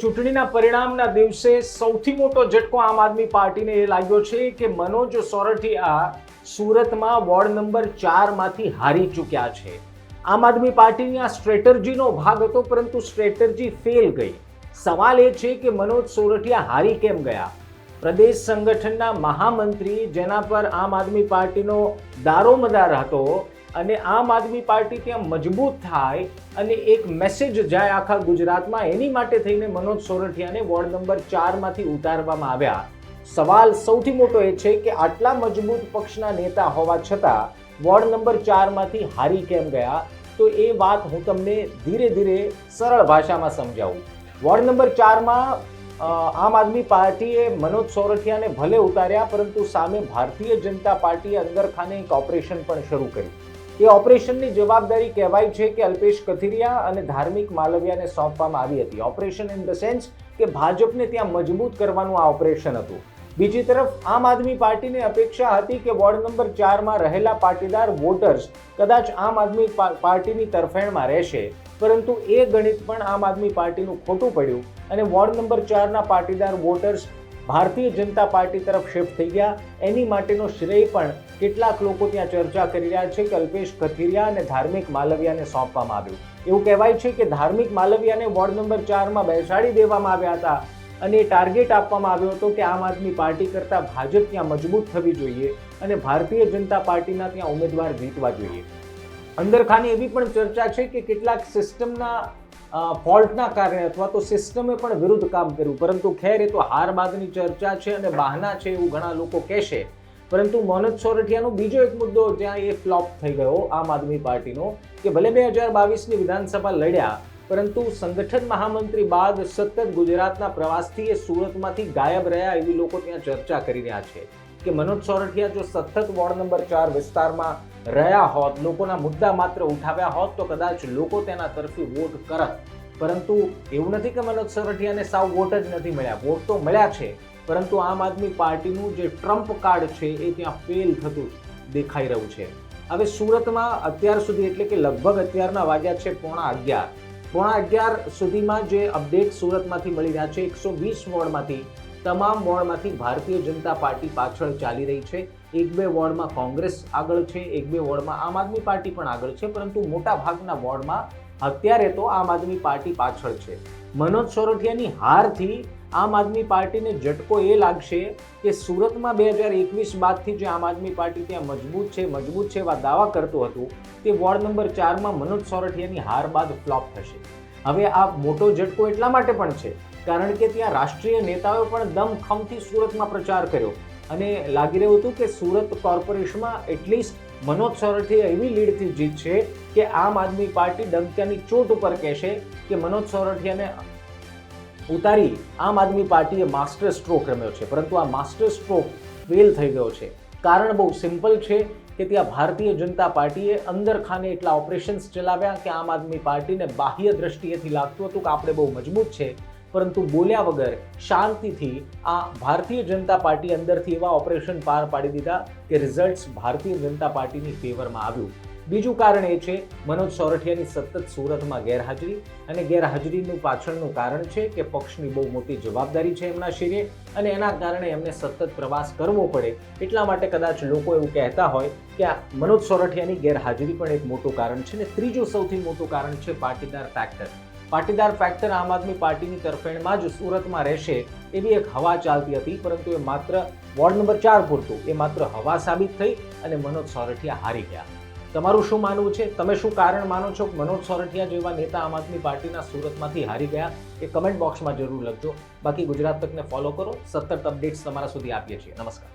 ચૂંટણીના પરિણામના દિવસે સૌથી મોટો ઝટકો આમ આદમી પાર્ટીને એ લાગ્યો છે કે મનોજ સોરઠિયા સુરતમાં વોર્ડ નંબર 4 માંથી હારી ચૂક્યા છે. આમ આદમી પાર્ટીની આ સ્ટ્રેટર્જીનો ભાગ હતો, પરંતુ સ્ટ્રેટર્જી ફેલ ગઈ. સવાલ એ છે કે મનોજ સોરઠિયા હારી કેમ ગયા? પ્રદેશ સંગઠનના મહામંત્રી, જેના પર આમ આદમી પાર્ટીનો દારોમદાર હતો, અને આમ આદમી પાર્ટી ત્યાં મજબૂત થાય અને એક મેસેજ જાય આખા ગુજરાતમાં, એની માટે થઈને મનોજ સોરઠિયાને વોર્ડ નંબર 4 માંથી ઉતારવામાં આવ્યા. સવાલ સૌથી મોટો એ છે કે આટલા મજબૂત પક્ષના નેતા હોવા છતાં વોર્ડ નંબર 4 માંથી હારી કેમ ગયા? તો એ વાત હું તમને ધીરે ધીરે સરળ ભાષામાં સમજાવું. વોર્ડ નંબર 4માં આમ આદમી પાર્ટીએ મનોજ સોરઠિયાને ભલે ઉતાર્યા, પરંતુ સામે ભારતીય જનતા પાર્ટીએ અંદરખાને એક ઓપરેશન પણ શરૂ કર્યું. એ ઓપરેશનની જવાબદારી કહેવાય છે કે અલ્પેશ કથિરિયા અને ધાર્મિક માલવિયાને સોંપવામાં આવી હતી. ઓપરેશન ઇન ધ સેન્સ કે ભાજપને ત્યાં મજબૂત કરવાનું આ ઓપરેશન હતું. બીજી તરફ આમ આદમી પાર્ટીને અપેક્ષા હતી કે વોર્ડ નંબર 4માં રહેલા પાટીદાર વોટર્સ કદાચ આમ આદમી પાર્ટીની તરફેણમાં રહેશે, પરંતુ એ ગણિત પણ આમ આદમી પાર્ટીનું ખોટું પડ્યું અને ward number 4ના Patidar voters Bharatiya Janata party તરફ શિફ્ટ થઈ ગયા. એની માટેનો શ્રેય પણ કેટલાક લોકો ત્યાં ચર્ચા કરી રહ્યા છે કે અલ્પેશ કથિરિયા અને ધાર્મિક માલવિયાને સોંપવામાં આવ્યું. એવું કહેવાય છે કે ધાર્મિક માલવિયાને વોર્ડ નંબર 4માં બેસાડી દેવામાં આવ્યા હતા અને ટાર્ગેટ આપવામાં આવ્યો હતો કે આમ આદમી પાર્ટી કરતાં ભાજપ ત્યાં મજબૂત થવી જોઈએ અને ભારતીય જનતા પાર્ટીના ત્યાં ઉમેદવાર જીતવા જોઈએ. અંદરખાને એવી પણ ચર્ચા છે કે કેટલાક સિસ્ટમના ફોલ્ટના કારણે અથવા તો સિસ્ટમે પણ વિરુદ્ધ કામ કર્યું, પરંતુ ખેર એ તો હાર બાદની ચર્ચા છે અને બહાના છે એવું ઘણા લોકો કહેશે. પરંતુ મનોજ સોરઠિયાનો બીજો એક મુદ્દો જ્યાં એ ફ્લોપ થઈ ગયો આમ આદમી પાર્ટીનો, કે ભલે 2022ની વિધાનસભા લડ્યા, પરંતુ સંગઠન મહામંત્રી બાદ સતત ગુજરાતના પ્રવાસથી એ સુરતમાંથી ગાયબ રહ્યા એવી લોકો ત્યાં ચર્ચા કરી રહ્યા છે કે મનોજ સોરઠિયા જો સતત વોર્ડ નંબર 4 વિસ્તારમાં રહ્યા હોત, લોકોના મુદ્દા માત્ર ઉઠાવ્યા હોત, તો કદાચ લોકો તેના તરફી વોટ કરત. પરંતુ એવું નથી કે મનોજ સોરઠિયાને સાવ વોટ જ નથી મળ્યા. વોટ તો મળ્યા છે, પરંતુ આમ આદમી પાર્ટીનું જે ટ્રમ્પ કાર્ડ છે એ ત્યાં ફેલ થતું દેખાઈ રહ્યું છે. હવે સુરતમાં અત્યાર સુધી, એટલે કે લગભગ અત્યારના વાગ્યા છે 11:30 સુધીમાં જે અપડેટ સુરતમાંથી મળી રહ્યા છે, 120 વોર્ડમાંથી તમામ વોર્ડમાંથી ભારતીય જનતા પાર્ટી પાછળ ચાલી રહી છે. 1-2 વોર્ડમાં કોંગ્રેસ આગળ છે, 1-2 વોર્ડમાં આમ આદમી પાર્ટી પણ આગળ છે, પરંતુ મોટા ભાગના વોર્ડમાં અત્યારે તો આમ આદમી પાર્ટી પાછળ છે. મનોજ સોરઠિયાની હારથી આમ આદમી પાર્ટીને ઝટકો એ લાગશે કે સુરતમાં 2021 બાદથી જે આમ આદમી પાર્ટી ત્યાં મજબૂત છે એવા દાવા કરતું હતું, તે વોર્ડ નંબર 4માં મનોજ સોરઠિયાની હાર બાદ ફ્લોપ થશે. હવે આ મોટો ઝટકો એટલા માટે પણ છે કારણ કે ત્યાં રાષ્ટ્રીય નેતાઓએ પણ દમખમથી સુરતમાં પ્રચાર કર્યો અને લાગી રહ્યું હતું કે સુરત કોર્પોરેશનમાં એટલીસ્ટ મનોજ સોરઠિયા એવી લીડથી જીતશે કે આમ આદમી પાર્ટી ડંકાની ચોટ ઉપર કહેશે કે મનોજ સોરઠિયાને ઉતારી આમ આદમી પાર્ટીએ માસ્ટર સ્ટ્રોક રમ્યો છે. પરંતુ આ માસ્ટર સ્ટ્રોક ફેલ થઈ ગયો છે. કારણ બહુ સિમ્પલ છે કે ત્યાં ભારતીય જનતા પાર્ટીએ અંદરખાને એટલા ઓપરેશન્સ ચલાવ્યા કે આમ આદમી પાર્ટીને બાહ્ય દ્રષ્ટિએથી લાગતું હતું કે આપણે બહુ મજબૂત છે, પરંતુ બોલ્યા વગર શાંતિથી આ ભારતીય જનતા પાર્ટી અંદરથી એવા ઓપરેશન પાર પાડી દીધા કે રિઝલ્ટ્સ ભારતીય જનતા પાર્ટીની ફેવરમાં આવ્યું. બીજું કારણ એ છે મનોજ સોરઠિયાની સતત સુરતમાં ગેરહાજરી, અને ગેરહાજરીનું પાછળનું કારણ છે કે પક્ષની બહુ મોટી જવાબદારી છે એમના શિરે અને એના કારણે એમને સતત પ્રવાસ કરવો પડે. એટલા માટે કદાચ લોકો એવું કહેતા હોય કે આ મનોજ સોરઠિયાની ગેરહાજરી પણ એક મોટું કારણ છે. અને ત્રીજું સૌથી મોટું કારણ છે પાટીદાર ફેક્ટર. પાટીદાર ફેક્ટર આમ આદમી પાર્ટીની તરફેણમાં જ સુરતમાં રહેશે એવી એક હવા ચાલતી હતી, પરંતુ એ માત્ર વોર્ડ નંબર 4 પૂરતું એ માત્ર હવા સાબિત થઈ અને મનોજ સોરઠિયા હારી ગયા. તમારું શું માનવું છે? તમે શું કારણ માનો છો કે મનોજ સોરઠિયા જેવા નેતા આમ આદમી પાર્ટીના સુરતમાંથી હારી ગયા? એ કમેન્ટ બોક્સમાં જરૂર લખજો. બાકી ગુજરાત તકને ફોલો કરો, સતત અપડેટ્સ તમારા સુધી આપીએ છીએ. નમસ્કાર.